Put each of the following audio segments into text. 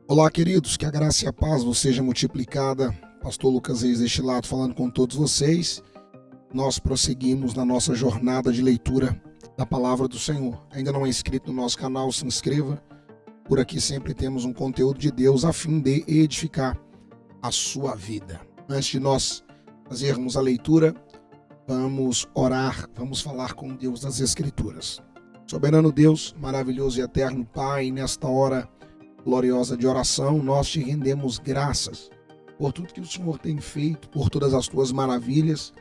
Olá, queridos, que a graça e a paz vos seja multiplicada. Pastor Lucas Reis deste lado falando com todos vocês. Nós prosseguimos na nossa jornada de leitura da palavra do Senhor. Ainda não é inscrito no nosso canal, se inscreva. Por aqui sempre temos um conteúdo de Deus a fim de edificar a sua vida. Antes de nós fazermos a leitura, vamos orar, vamos falar com Deus das Escrituras. Soberano Deus, maravilhoso e eterno Pai, nesta hora gloriosa de oração, nós te rendemos graças por tudo que o Senhor tem feito, por todas as tuas maravilhas,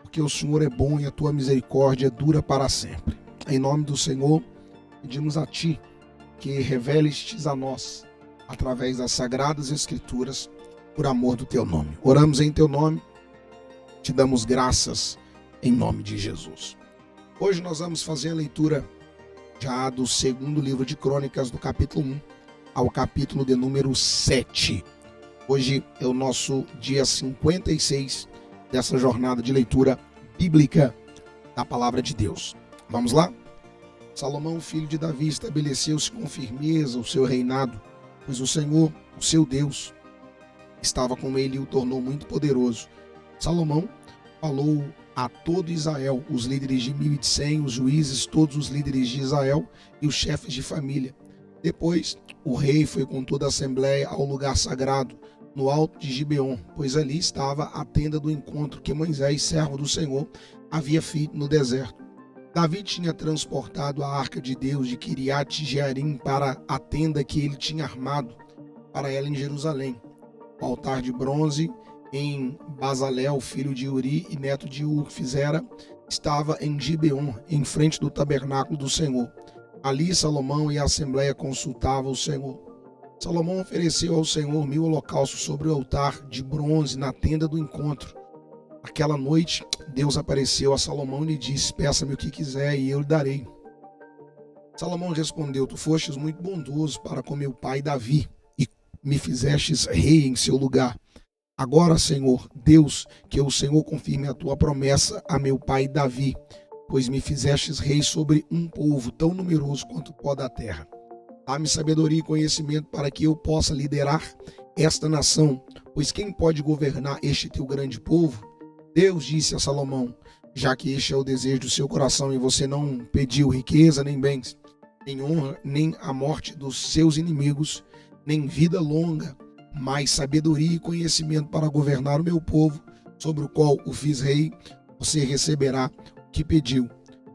porque o Senhor é bom e a tua misericórdia dura para sempre. Em nome do Senhor, pedimos a ti que reveles-te a nós, através das sagradas Escrituras, por amor do teu nome. Oramos em teu nome, te damos graças em nome de Jesus. Hoje nós vamos fazer a leitura já do segundo livro de Crônicas, do capítulo 1 ao capítulo de número 7. Hoje é o nosso dia 56 dessa jornada de leitura bíblica da palavra de Deus. Vamos lá? Salomão, filho de Davi, estabeleceu-se com firmeza o seu reinado, pois o Senhor, o seu Deus, estava com ele e o tornou muito poderoso. Salomão falou a todo Israel, os líderes de 1.100, os juízes, todos os líderes de Israel e os chefes de família. Depois, o rei foi com toda a assembleia ao lugar sagrado, no alto de Gibeon, pois ali estava a tenda do encontro que Moisés, servo do Senhor, havia feito no deserto. Davi tinha transportado a arca de Deus de Quiriate Jearim para a tenda que ele tinha armado para ela em Jerusalém. O altar de bronze em Bazalel, filho de Uri e neto de Ur, fizera, estava em Gibeon, em frente do tabernáculo do Senhor. Ali Salomão e a assembleia consultavam o Senhor. Salomão ofereceu ao Senhor 1000 holocaustos sobre o altar de bronze na tenda do encontro. Aquela noite, Deus apareceu a Salomão e lhe disse: peça-me o que quiser e eu lhe darei. Salomão respondeu: tu fostes muito bondoso para com meu pai Davi e me fizestes rei em seu lugar. Agora, Senhor, Deus, que o Senhor confirme a tua promessa a meu pai Davi, pois me fizestes rei sobre um povo tão numeroso quanto o pó da terra. Dá-me sabedoria e conhecimento para que eu possa liderar esta nação, pois quem pode governar este teu grande povo? Deus disse a Salomão: já que este é o desejo do seu coração e você não pediu riqueza, nem bens, nem honra, nem a morte dos seus inimigos, nem vida longa, mas sabedoria e conhecimento para governar o meu povo, sobre o qual o fiz rei, você receberá que pediu,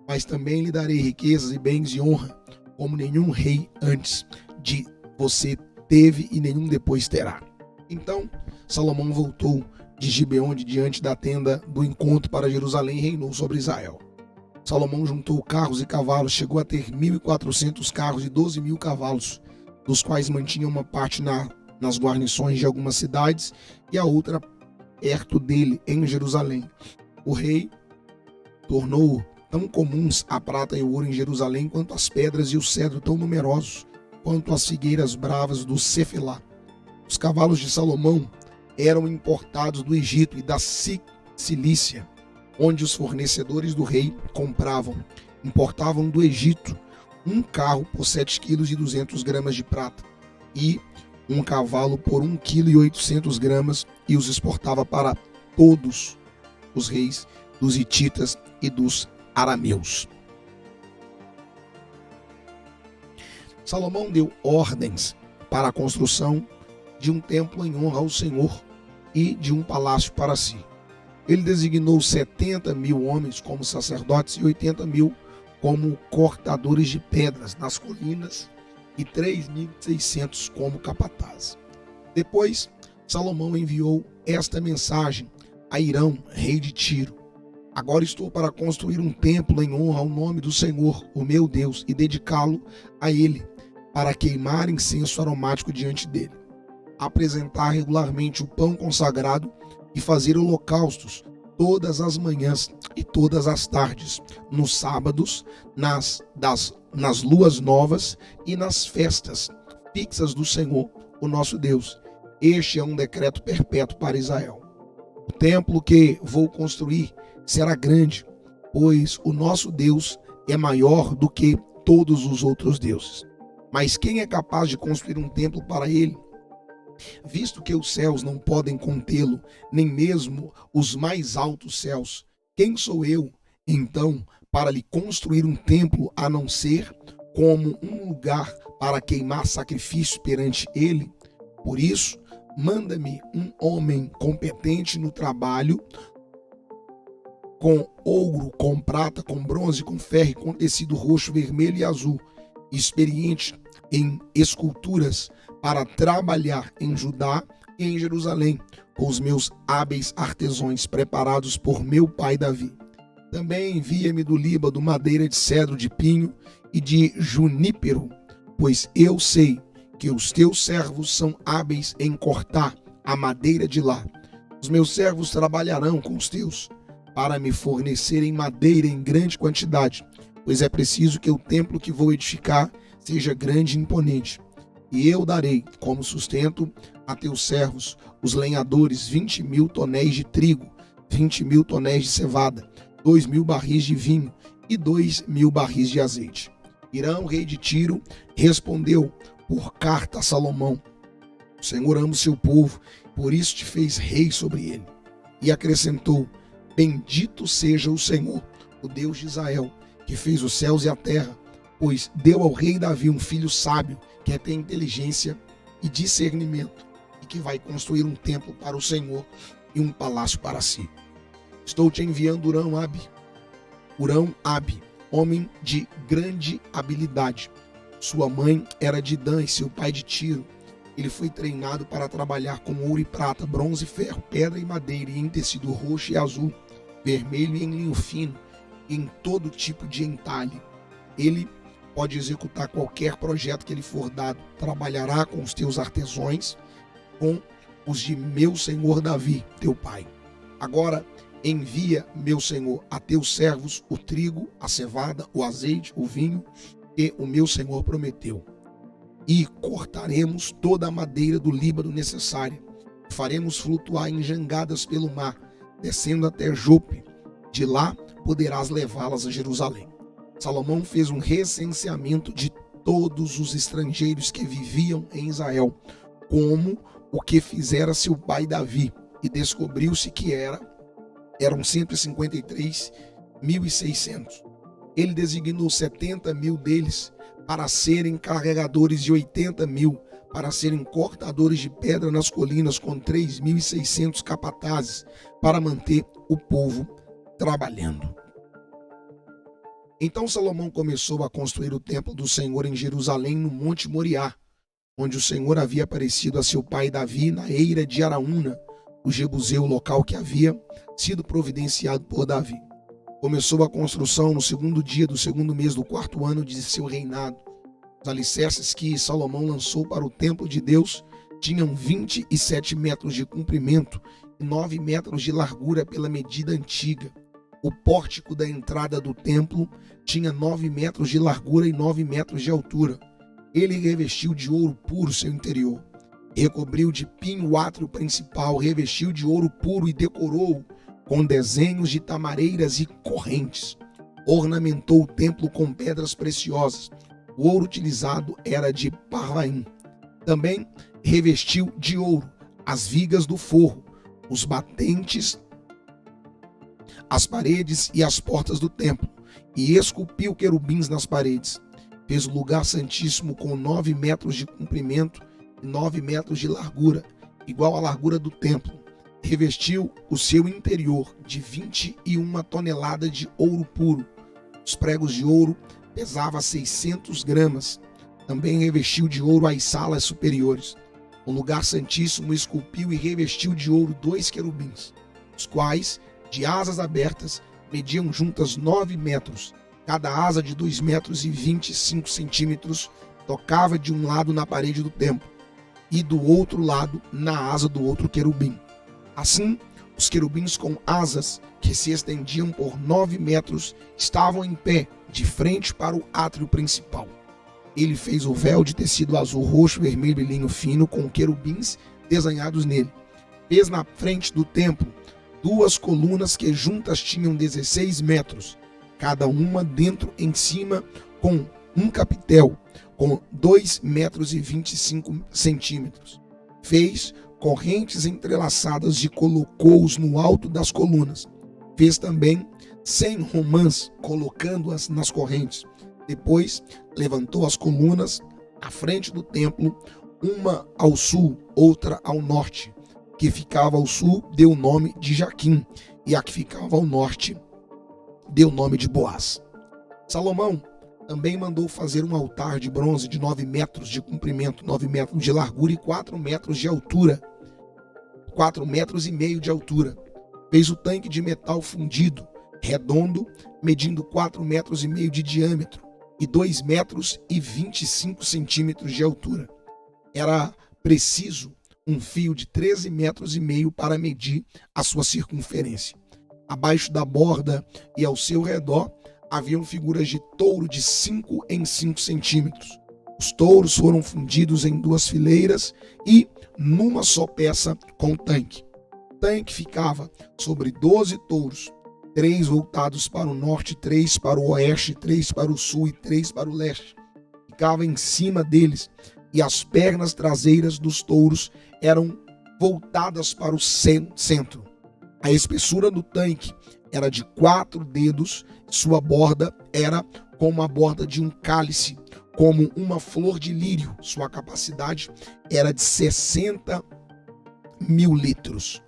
mas também lhe darei riquezas e bens e honra, como nenhum rei antes de você teve e nenhum depois terá. Então Salomão voltou de Gibeon de diante da tenda do encontro para Jerusalém e reinou sobre Israel. Salomão juntou carros e cavalos, chegou a ter 1.400 carros e 12.000 cavalos, dos quais mantinha uma parte nas guarnições de algumas cidades e a outra perto dele em Jerusalém. O rei tornou tão comuns a prata e o ouro em Jerusalém quanto as pedras e o cedro tão numerosos quanto as figueiras bravas do Cefelá. Os cavalos de Salomão eram importados do Egito e da Cilícia, onde os fornecedores do rei compravam. Importavam do Egito um carro por 7,2 kg de prata e um cavalo por 1,8 kg e os exportava para todos os reis dos hititas e dos arameus. Salomão deu ordens para a construção de um templo em honra ao Senhor e de um palácio para si. Ele designou 70.000 homens como sacerdotes e 80.000 como cortadores de pedras nas colinas e 3.600 como capatazes. Depois, Salomão enviou esta mensagem a Irão, rei de Tiro: agora estou para construir um templo em honra ao nome do Senhor, o meu Deus, e dedicá-lo a ele, para queimar incenso aromático diante dele, apresentar regularmente o pão consagrado e fazer holocaustos todas as manhãs e todas as tardes, nos sábados, nas luas novas e nas festas fixas do Senhor, o nosso Deus. Este é um decreto perpétuo para Israel. O templo que vou construir será grande, pois o nosso Deus é maior do que todos os outros deuses. Mas quem é capaz de construir um templo para ele? Visto que os céus não podem contê-lo, nem mesmo os mais altos céus, quem sou eu, então, para lhe construir um templo, a não ser como um lugar para queimar sacrifício perante ele? Por isso, manda-me um homem competente no trabalho, com ouro, com prata, com bronze, com ferro, com tecido roxo, vermelho e azul, experiente em esculturas, para trabalhar em Judá e em Jerusalém, com os meus hábeis artesãos preparados por meu pai Davi. Também envia-me do Líbano madeira de cedro, de pinho e de junípero, pois eu sei que os teus servos são hábeis em cortar a madeira de lá. Os meus servos trabalharão com os teus, para me fornecerem madeira em grande quantidade, pois é preciso que o templo que vou edificar seja grande e imponente. E eu darei como sustento a teus servos, os lenhadores, 20.000 tonéis de trigo, 20.000 tonéis de cevada, 2.000 barris de vinho e 2.000 barris de azeite. Irão, rei de Tiro, respondeu por carta a Salomão: o Senhor ama o seu povo, por isso te fez rei sobre ele. E acrescentou: bendito seja o Senhor, o Deus de Israel, que fez os céus e a terra, pois deu ao rei Davi um filho sábio, que tem inteligência e discernimento, e que vai construir um templo para o Senhor e um palácio para si. Estou te enviando Hurão-Abi, homem de grande habilidade. Sua mãe era de Dan e seu pai de Tiro. Ele foi treinado para trabalhar com ouro e prata, bronze e ferro, pedra e madeira, e em tecido roxo e azul, vermelho e em linho fino, e em todo tipo de entalhe. Ele pode executar qualquer projeto que lhe for dado. Trabalhará com os teus artesãos, com os de meu senhor Davi, teu pai. Agora envia, meu senhor, a teus servos o trigo, a cevada, o azeite, o vinho, que o meu senhor prometeu. E cortaremos toda a madeira do Líbano necessária. Faremos flutuar em jangadas pelo mar, descendo até Jope. De lá poderás levá-las a Jerusalém. Salomão fez um recenseamento de todos os estrangeiros que viviam em Israel, como o que fizera seu pai Davi, e descobriu-se que eram 153.600. Ele designou 70.000 deles para serem carregadores e 80.000 para serem cortadores de pedra nas colinas, com 3.600 capatazes para manter o povo trabalhando. Então Salomão começou a construir o templo do Senhor em Jerusalém, no Monte Moriá, onde o Senhor havia aparecido a seu pai Davi, na eira de Araúna, o Jebuseu, local que havia sido providenciado por Davi. Começou a construção no segundo dia do segundo mês do quarto ano de seu reinado. Os alicerces que Salomão lançou para o templo de Deus tinham 27 metros de comprimento e 9 metros de largura pela medida antiga. O pórtico da entrada do templo tinha 9 metros de largura e 9 metros de altura. Ele revestiu de ouro puro seu interior. Recobriu de pinho o átrio principal, revestiu de ouro puro e decorou com desenhos de tamareiras e correntes. Ornamentou o templo com pedras preciosas. O ouro utilizado era de Parvaim. Também revestiu de ouro as vigas do forro, os batentes, as paredes e as portas do templo, e esculpiu querubins nas paredes. Fez o lugar santíssimo com 9 metros de comprimento e 9 metros de largura, igual à largura do templo. Revestiu o seu interior de 21 toneladas de ouro puro. Os pregos de ouro pesavam 600 gramas. Também revestiu de ouro as salas superiores. O lugar santíssimo esculpiu e revestiu de ouro 2 querubins, os quais, de asas abertas, mediam juntas 9 metros. Cada asa de 2 metros e 25 centímetros tocava de um lado na parede do templo e do outro lado na asa do outro querubim. Assim, os querubins com asas que se estendiam por 9 metros estavam em pé, de frente para o átrio principal. Ele fez o véu de tecido azul, roxo, vermelho e linho fino, com querubins desenhados nele. Fez na frente do templo 2 colunas que juntas tinham 16 metros, cada uma dentro em cima, com um capitel, com 2 metros e 25 centímetros. Fez correntes entrelaçadas e colocou-os no alto das colunas. Fez também 100 romãs, colocando-as nas correntes. Depois levantou as colunas à frente do templo, uma ao sul, outra ao norte. Que ficava ao sul deu o nome de Jaquim, e a que ficava ao norte deu o nome de Boaz. Salomão também mandou fazer um altar de bronze de 9 metros de comprimento, 9 metros de largura e 4 metros de altura. 4 metros e meio de altura. Fez o tanque de metal fundido, redondo, medindo 4 metros e meio de diâmetro e 2 metros e 25 centímetros de altura. Era preciso um fio de 13 metros e meio para medir a sua circunferência. Abaixo da borda e ao seu redor haviam figuras de touro de 5 em 5 centímetros. Os touros foram fundidos em 2 fileiras e numa só peça com o tanque. O tanque ficava sobre 12 touros, 3 voltados para o norte, 3 para o oeste, 3 para o sul e 3 para o leste. Ficava em cima deles, e as pernas traseiras dos touros eram voltadas para o centro. A espessura do tanque era de 4 dedos, sua borda era como a borda de um cálice, como uma flor de lírio. Sua capacidade era de 60 mil litros.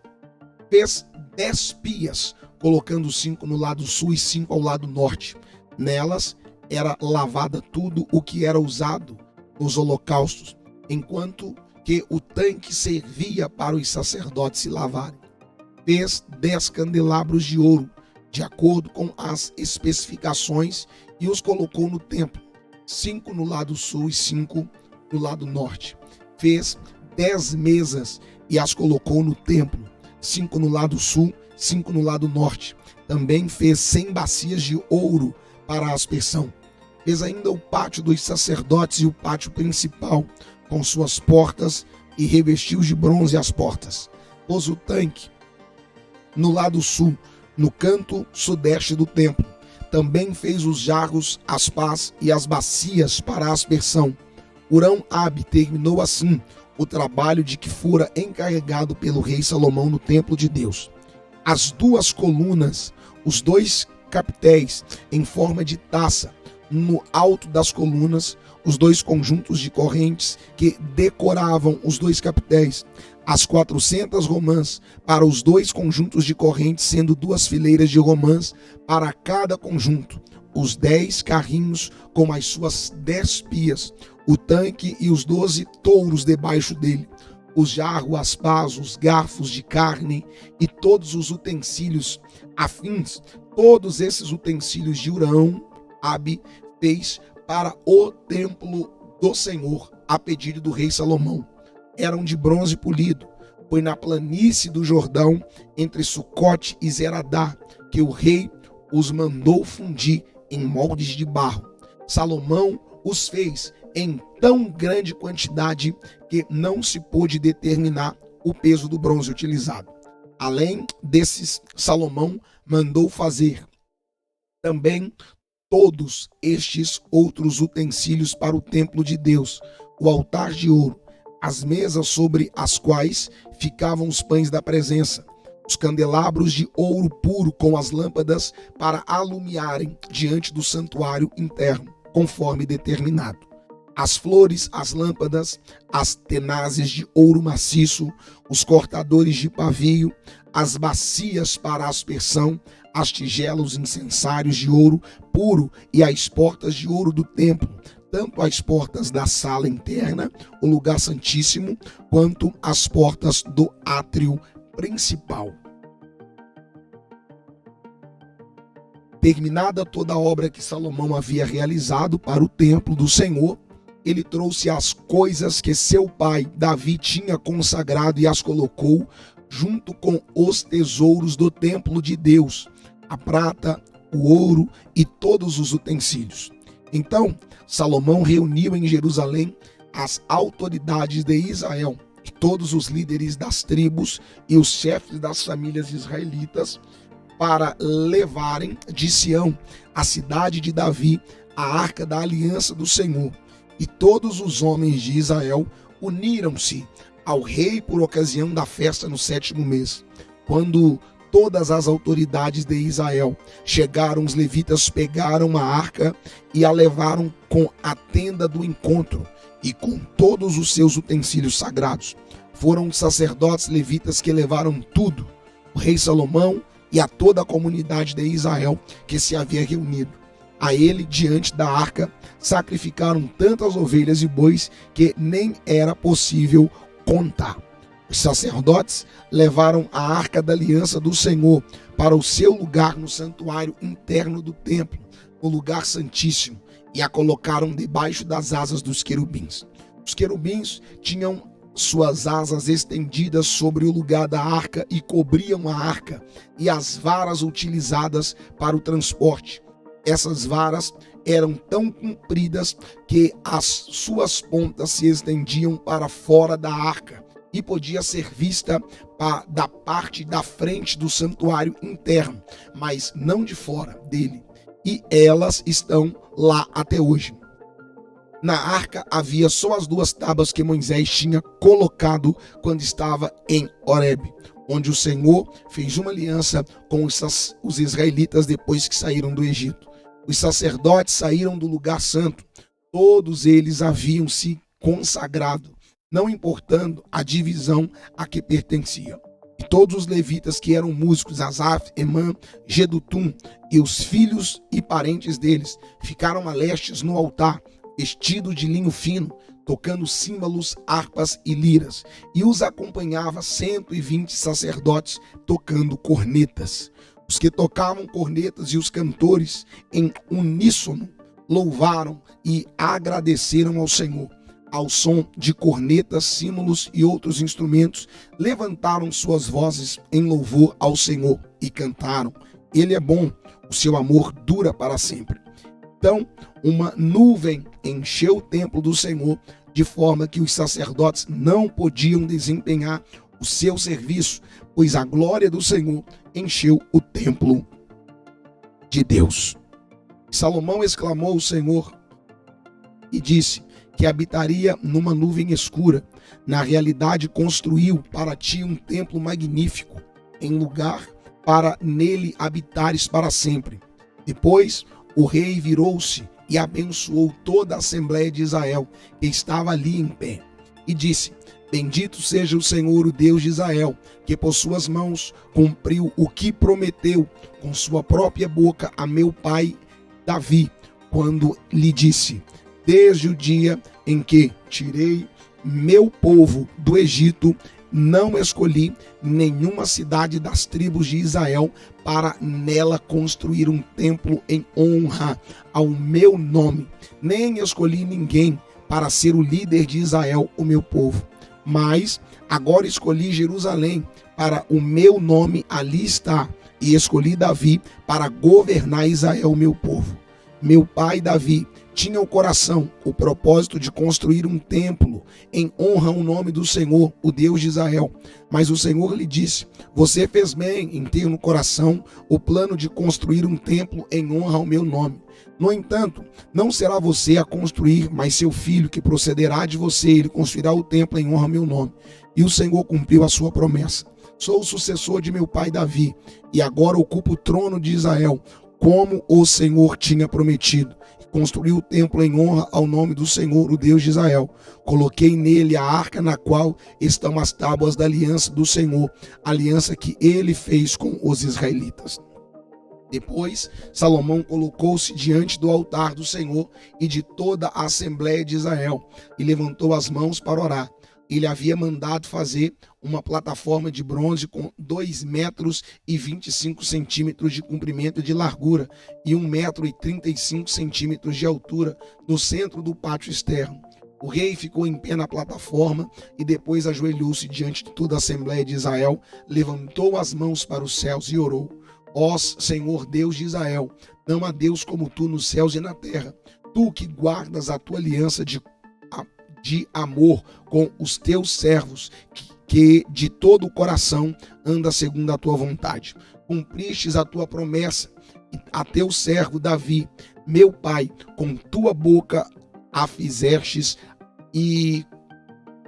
Fez 10 pias, colocando 5 no lado sul e 5 ao lado norte. Nelas era lavada tudo o que era usado nos holocaustos, enquanto que o tanque servia para os sacerdotes se lavarem. Fez 10 candelabros de ouro, de acordo com as especificações, e os colocou no templo, 5 no lado sul e 5 no lado norte. Fez 10 mesas e as colocou no templo, 5 no lado sul, 5 no lado norte. Também fez 100 bacias de ouro para a aspersão. Fez ainda o pátio dos sacerdotes e o pátio principal, com suas portas, e revestiu de bronze as portas. Pôs o tanque no lado sul, no canto sudeste do templo. Também fez os jarros, as pás e as bacias para a aspersão. Hurão-Abi terminou assim o trabalho de que fora encarregado pelo rei Salomão no templo de Deus. As 2 colunas, os 2 capitéis em forma de taça, no alto das colunas, os 2 conjuntos de correntes que decoravam os 2 capitéis, as 400 romãs para os 2 conjuntos de correntes, sendo 2 fileiras de romãs para cada conjunto, os 10 carrinhos com as suas 10 pias, o tanque e os 12 touros debaixo dele, os jarros, as pás, os garfos de carne e todos os utensílios afins. Todos esses utensílios de Hurão-Abi fez para o templo do Senhor, a pedido do rei Salomão. Eram de bronze polido. Foi na planície do Jordão, entre Sucote e Zeradá, que o rei os mandou fundir em moldes de barro. Salomão os fez em tão grande quantidade que não se pôde determinar o peso do bronze utilizado. Além desses, Salomão mandou fazer também todos estes outros utensílios para o templo de Deus: o altar de ouro, as mesas sobre as quais ficavam os pães da presença, os candelabros de ouro puro com as lâmpadas para alumiarem diante do santuário interno, conforme determinado, as flores, as lâmpadas, as tenazes de ouro maciço, os cortadores de pavio, as bacias para aspersão, as tigelas, os incensários de ouro puro e as portas de ouro do templo, tanto as portas da sala interna, o lugar santíssimo, quanto as portas do átrio principal. Terminada toda a obra que Salomão havia realizado para o templo do Senhor, ele trouxe as coisas que seu pai Davi tinha consagrado e as colocou junto com os tesouros do templo de Deus, a prata, o ouro e todos os utensílios. Então, Salomão reuniu em Jerusalém as autoridades de Israel, e todos os líderes das tribos e os chefes das famílias israelitas, para levarem de Sião, a cidade de Davi, a arca da aliança do Senhor. E todos os homens de Israel uniram-se ao rei por ocasião da festa no 7º mês. Quando todas as autoridades de Israel chegaram, os levitas pegaram a arca e a levaram com a tenda do encontro e com todos os seus utensílios sagrados. Foram os sacerdotes levitas que levaram tudo, o rei Salomão e a toda a comunidade de Israel que se havia reunido. A ele, diante da arca, sacrificaram tantas ovelhas e bois que nem era possível contar. Os sacerdotes levaram a arca da aliança do Senhor para o seu lugar no santuário interno do templo, no lugar santíssimo, e a colocaram debaixo das asas dos querubins. Os querubins tinham suas asas estendidas sobre o lugar da arca e cobriam a arca e as varas utilizadas para o transporte. Essas varas eram tão compridas que as suas pontas se estendiam para fora da arca e podia ser vista da parte da frente do santuário interno, mas não de fora dele. E elas estão lá até hoje. Na arca havia só as 2 tábuas que Moisés tinha colocado quando estava em Horebe, onde o Senhor fez uma aliança com os israelitas depois que saíram do Egito. Os sacerdotes saíram do lugar santo, todos eles haviam se consagrado, não importando a divisão a que pertenciam. E todos os levitas que eram músicos, Asaf, Emã, Jedutum e os filhos e parentes deles, ficaram a lestes no altar, vestidos de linho fino, tocando símbolos, harpas e liras, e os acompanhava 120 sacerdotes tocando cornetas. Os que tocavam cornetas e os cantores em uníssono louvaram e agradeceram ao Senhor. Ao som de cornetas, símbolos e outros instrumentos, levantaram suas vozes em louvor ao Senhor e cantaram: Ele é bom, o seu amor dura para sempre. Então, uma nuvem encheu o templo do Senhor, de forma que os sacerdotes não podiam desempenhar o seu serviço, pois a glória do Senhor encheu o templo de Deus. Salomão exclamou ao Senhor e disse que habitaria numa nuvem escura. Na realidade, construiu para ti um templo magnífico, em lugar para nele habitares para sempre. Depois, o rei virou-se e abençoou toda a Assembleia de Israel, que estava ali em pé, e disse: Bendito seja o Senhor, o Deus de Israel, que por suas mãos cumpriu o que prometeu com sua própria boca a meu pai Davi, quando lhe disse: Desde o dia em que tirei meu povo do Egito, não escolhi nenhuma cidade das tribos de Israel para nela construir um templo em honra ao meu nome, nem escolhi ninguém para ser o líder de Israel, o meu povo. Mas agora escolhi Jerusalém para o meu nome ali está, e escolhi Davi para governar Israel, meu povo. Meu pai Davi tinha o coração, o propósito de construir um templo em honra ao nome do Senhor, o Deus de Israel. Mas o Senhor lhe disse: Você fez bem em ter no coração o plano de construir um templo em honra ao meu nome. No entanto, não será você a construir, mas seu filho, que procederá de você, ele construirá o templo em honra ao meu nome. E o Senhor cumpriu a sua promessa. Sou o sucessor de meu pai Davi, e agora ocupo o trono de Israel, como o Senhor tinha prometido. Construí o templo em honra ao nome do Senhor, o Deus de Israel. Coloquei nele a arca na qual estão as tábuas da aliança do Senhor, a aliança que ele fez com os israelitas. Depois, Salomão colocou-se diante do altar do Senhor e de toda a Assembleia de Israel e levantou as mãos para orar. Ele havia mandado fazer uma plataforma de bronze com 2,25 metros de comprimento e de largura e 1,35 metros de altura no centro do pátio externo. O rei ficou em pé na plataforma e depois ajoelhou-se diante de toda a Assembleia de Israel, levantou as mãos para os céus e orou: Ó Senhor Deus de Israel, não há Deus como tu nos céus e na terra, tu que guardas a tua aliança de amor com os teus servos, que de todo o coração anda segundo a tua vontade. Cumpristes a tua promessa a teu servo Davi, meu pai, com tua boca a fizestes e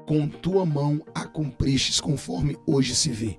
com tua mão a cumpristes, conforme hoje se vê.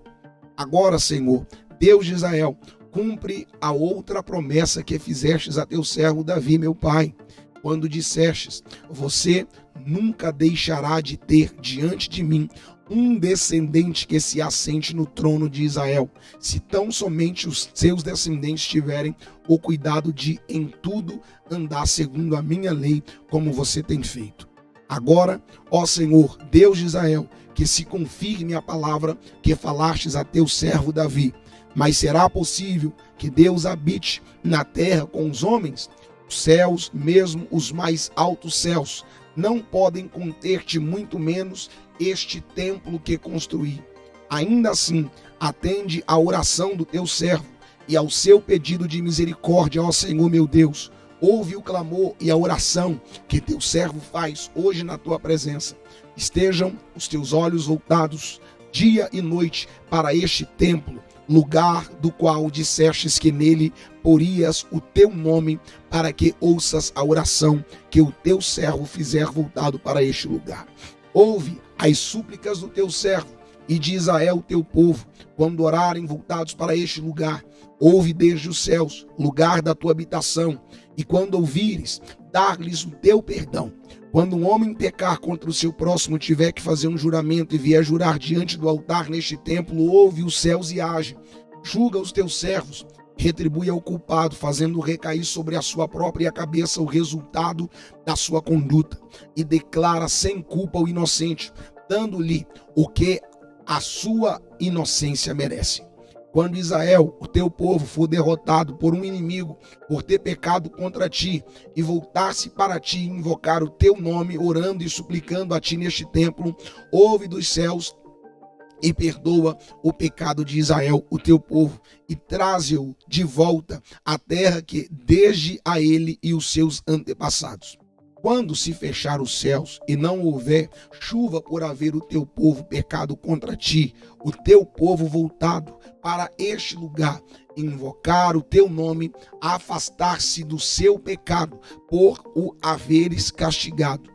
Agora, Senhor, Deus de Israel, cumpre a outra promessa que fizestes a teu servo Davi, meu pai, quando dissestes: você nunca deixará de ter diante de mim um descendente que se assente no trono de Israel, se tão somente os seus descendentes tiverem o cuidado de em tudo andar segundo a minha lei, como você tem feito. Agora, ó Senhor, Deus de Israel, que se confirme a palavra que falastes a teu servo Davi. Mas será possível que Deus habite na terra com os homens? Os céus, mesmo os mais altos céus, não podem conter-te, muito menos este templo que construí. Ainda assim, atende à oração do teu servo e ao seu pedido de misericórdia, ó Senhor meu Deus. Ouve o clamor e a oração que teu servo faz hoje na tua presença. Estejam os teus olhos voltados dia e noite para este templo, lugar do qual dissestes que nele porias o teu nome, para que ouças a oração que o teu servo fizer voltado para este lugar. Ouve as súplicas do teu servo e de Israel, teu povo, quando orarem voltados para este lugar. Ouve desde os céus, lugar da tua habitação, e quando ouvires, dar-lhes o teu perdão. Quando um homem pecar contra o seu próximo, tiver que fazer um juramento e vier jurar diante do altar neste templo, ouve os céus e age. Julga os teus servos, retribui ao culpado, fazendo recair sobre a sua própria cabeça o resultado da sua conduta, e declara sem culpa o inocente, dando-lhe o que a sua inocência merece. Quando Israel, o teu povo, for derrotado por um inimigo por ter pecado contra ti, e voltar-se para ti e invocar o teu nome, orando e suplicando a ti neste templo, ouve dos céus e perdoa o pecado de Israel, o teu povo, e traze-o de volta à terra que desde a ele e os seus antepassados. Quando se fechar os céus e não houver chuva por haver o teu povo pecado contra ti, o teu povo voltado para este lugar, invocar o teu nome, afastar-se do seu pecado por o haveres castigado,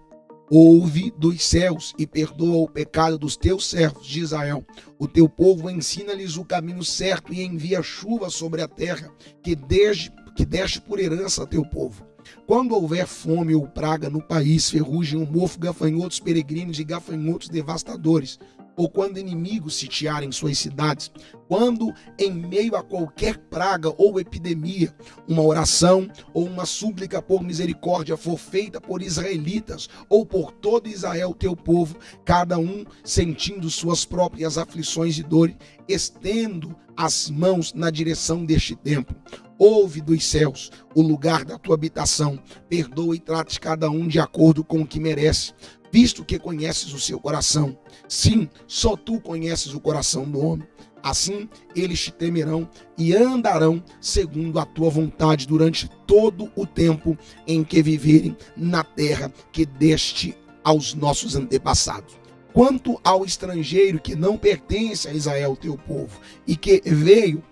ouve dos céus e perdoa o pecado dos teus servos de Israel. O teu povo, ensina-lhes o caminho certo e envia chuva sobre a terra que deste por herança a teu povo. Quando houver fome ou praga no país, ferrugem, mofo, gafanhotos peregrinos e gafanhotos devastadores, ou quando inimigos sitiarem suas cidades, quando em meio a qualquer praga ou epidemia, uma oração ou uma súplica por misericórdia for feita por israelitas ou por todo Israel teu povo, cada um sentindo suas próprias aflições e dores, estendo as mãos na direção deste templo. Ouve dos céus o lugar da tua habitação, perdoa e trate cada um de acordo com o que merece, visto que conheces o seu coração. Sim, só tu conheces o coração do homem. Assim eles te temerão e andarão segundo a tua vontade durante todo o tempo em que viverem na terra que deste aos nossos antepassados. Quanto ao estrangeiro que não pertence a Israel, teu povo, e que veio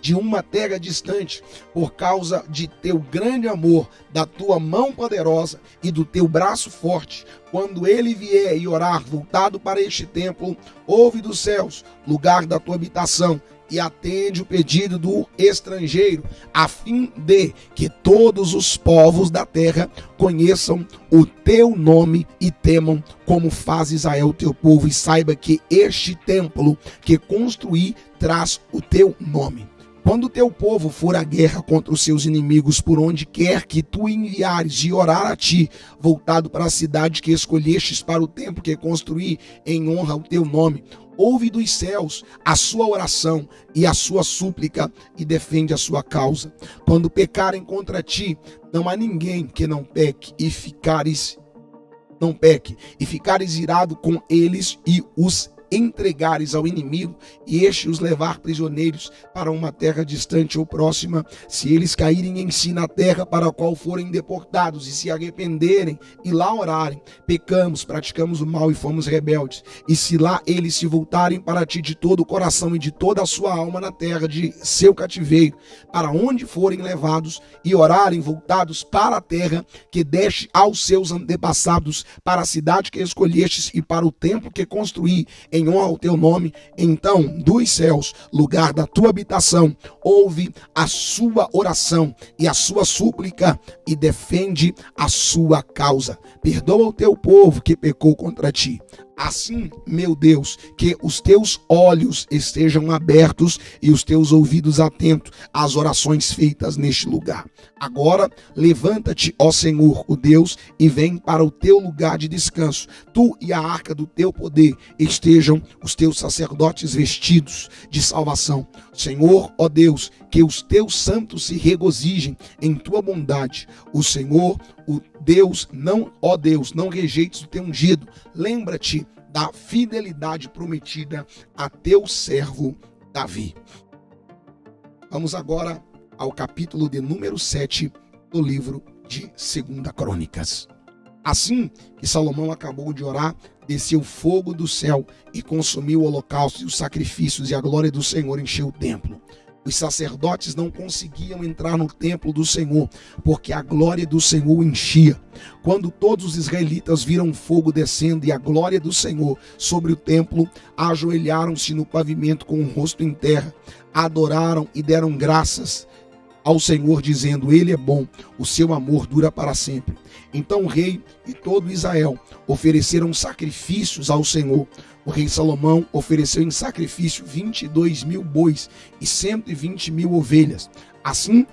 de uma terra distante, por causa de teu grande amor, da tua mão poderosa e do teu braço forte, quando ele vier e orar voltado para este templo, ouve dos céus, lugar da tua habitação, e atende o pedido do estrangeiro, a fim de que todos os povos da terra conheçam o teu nome e temam como faz Israel teu povo, e saiba que este templo que construí traz o teu nome. Quando o teu povo for à guerra contra os seus inimigos, por onde quer que tu enviares e orar a ti, voltado para a cidade que escolhestes para o templo que construí em honra ao teu nome, ouve dos céus a sua oração e a sua súplica e defende a sua causa. Quando pecarem contra ti, não há ninguém que não peque e ficares irado com eles e os entregares ao inimigo e este os levar prisioneiros para uma terra distante ou próxima, se eles caírem em si na terra para a qual forem deportados e se arrependerem e lá orarem, pecamos, praticamos o mal e fomos rebeldes, e se lá eles se voltarem para ti de todo o coração e de toda a sua alma na terra de seu cativeiro, para onde forem levados, e orarem voltados para a terra que deste aos seus antepassados, para a cidade que escolhestes e para o templo que construí em honra ao teu nome, então dos céus, lugar da tua habitação, ouve a sua oração e a sua súplica e defende a sua causa. Perdoa o teu povo que pecou contra ti. Assim, meu Deus, que os teus olhos estejam abertos e os teus ouvidos atentos às orações feitas neste lugar. Agora, levanta-te, ó Senhor, o Deus, e vem para o teu lugar de descanso. Tu e a arca do teu poder estejam os teus sacerdotes vestidos de salvação. Senhor, ó Deus, que os teus santos se regozijem em tua bondade. O Senhor, o Deus, ó Deus, não rejeites o teu ungido. Lembra-te da fidelidade prometida a teu servo Davi. Vamos agora ao capítulo de número 7 do livro de 2 Crônicas. Assim que Salomão acabou de orar, desceu fogo do céu e consumiu o holocausto e os sacrifícios, e a glória do Senhor encheu o templo. Os sacerdotes não conseguiam entrar no templo do Senhor, porque a glória do Senhor enchia. Quando todos os israelitas viram fogo descendo e a glória do Senhor sobre o templo, ajoelharam-se no pavimento com o rosto em terra, adoraram e deram graças ao Senhor, dizendo: Ele é bom, o seu amor dura para sempre. Então o rei e todo Israel ofereceram sacrifícios ao Senhor. O rei Salomão ofereceu em sacrifício 22.000 bois e 120.000 ovelhas. Assim,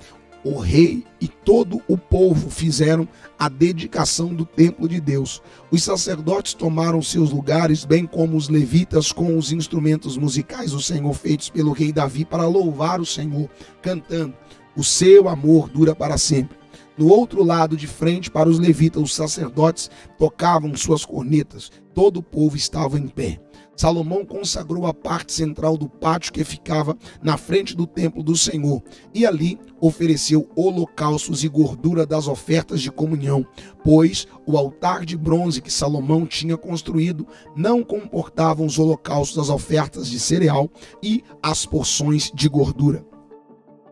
o rei e todo o povo fizeram a dedicação do templo de Deus. Os sacerdotes tomaram seus lugares, bem como os levitas, com os instrumentos musicais do Senhor feitos pelo rei Davi, para louvar o Senhor, cantando: O seu amor dura para sempre. No outro lado de frente, para os levitas, os sacerdotes tocavam suas cornetas. Todo o povo estava em pé. Salomão consagrou a parte central do pátio que ficava na frente do templo do Senhor, e ali ofereceu holocaustos e gordura das ofertas de comunhão, pois o altar de bronze que Salomão tinha construído não comportava os holocaustos, as ofertas de cereal e as porções de gordura.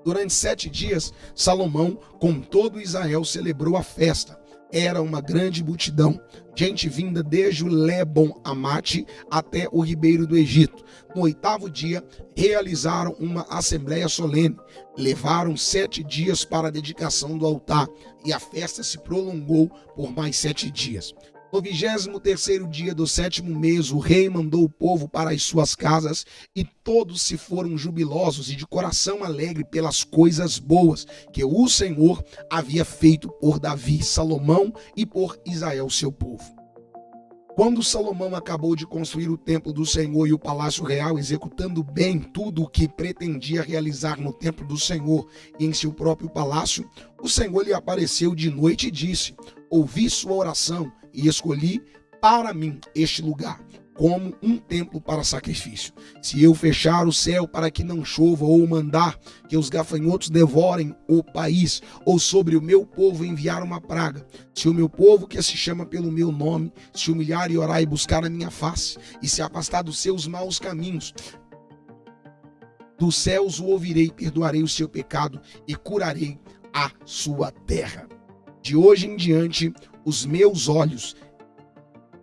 Durante 7 dias, Salomão, com todo Israel, celebrou a festa. Era uma grande multidão, gente vinda desde o Lebon-Amate até o ribeiro do Egito. No 8º dia, realizaram uma assembleia solene. Levaram 7 dias para a dedicação do altar, e a festa se prolongou por mais 7 dias. No 23º dia do 7º mês, o rei mandou o povo para as suas casas, e todos se foram jubilosos e de coração alegre pelas coisas boas que o Senhor havia feito por Davi, Salomão e por Israel, seu povo. Quando Salomão acabou de construir o templo do Senhor e o palácio real, executando bem tudo o que pretendia realizar no templo do Senhor e em seu próprio palácio, o Senhor lhe apareceu de noite e disse: Ouvi sua oração e escolhi para mim este lugar como um templo para sacrifício. Se eu fechar o céu para que não chova, ou mandar que os gafanhotos devorem o país, ou sobre o meu povo enviar uma praga, se o meu povo, que se chama pelo meu nome, se humilhar e orar e buscar a minha face, e se afastar dos seus maus caminhos, dos céus o ouvirei, perdoarei o seu pecado e curarei a sua terra. De hoje em diante, os meus olhos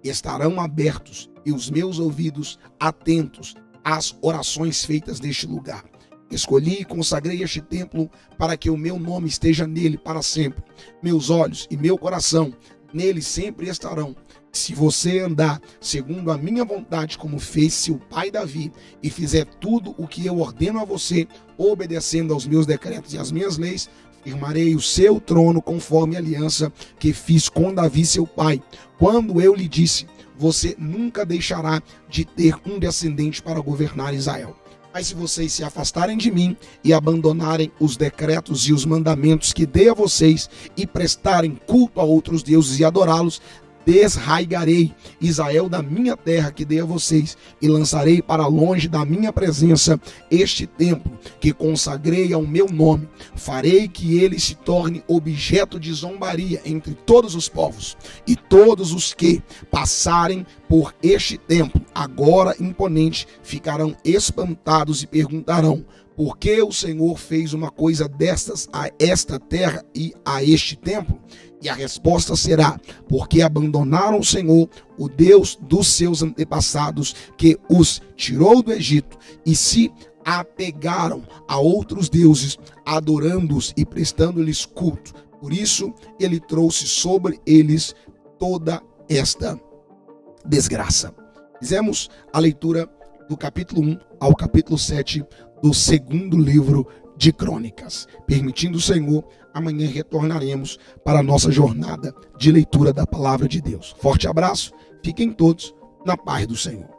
estarão abertos e os meus ouvidos atentos às orações feitas neste lugar. Escolhi e consagrei este templo para que o meu nome esteja nele para sempre. Meus olhos e meu coração nele sempre estarão. Se você andar segundo a minha vontade, como fez seu pai Davi, e fizer tudo o que eu ordeno a você, obedecendo aos meus decretos e às minhas leis, firmarei o seu trono conforme a aliança que fiz com Davi, seu pai, quando eu lhe disse: você nunca deixará de ter um descendente para governar Israel. Mas se vocês se afastarem de mim e abandonarem os decretos e os mandamentos que dei a vocês, e prestarem culto a outros deuses e adorá-los, desraigarei Israel da minha terra que dei a vocês, e lançarei para longe da minha presença este templo que consagrei ao meu nome. Farei que ele se torne objeto de zombaria entre todos os povos, e todos os que passarem por este templo, agora imponente, ficarão espantados e perguntarão: por que o Senhor fez uma coisa destas a esta terra e a este templo? E a resposta será: porque abandonaram o Senhor, o Deus dos seus antepassados, que os tirou do Egito, e se apegaram a outros deuses, adorando-os e prestando-lhes culto. Por isso, ele trouxe sobre eles toda esta desgraça. Fizemos a leitura do capítulo 1 ao capítulo 7 do segundo livro de Crônicas. Permitindo o Senhor, amanhã retornaremos para a nossa jornada de leitura da palavra de Deus. Forte abraço, fiquem todos na paz do Senhor.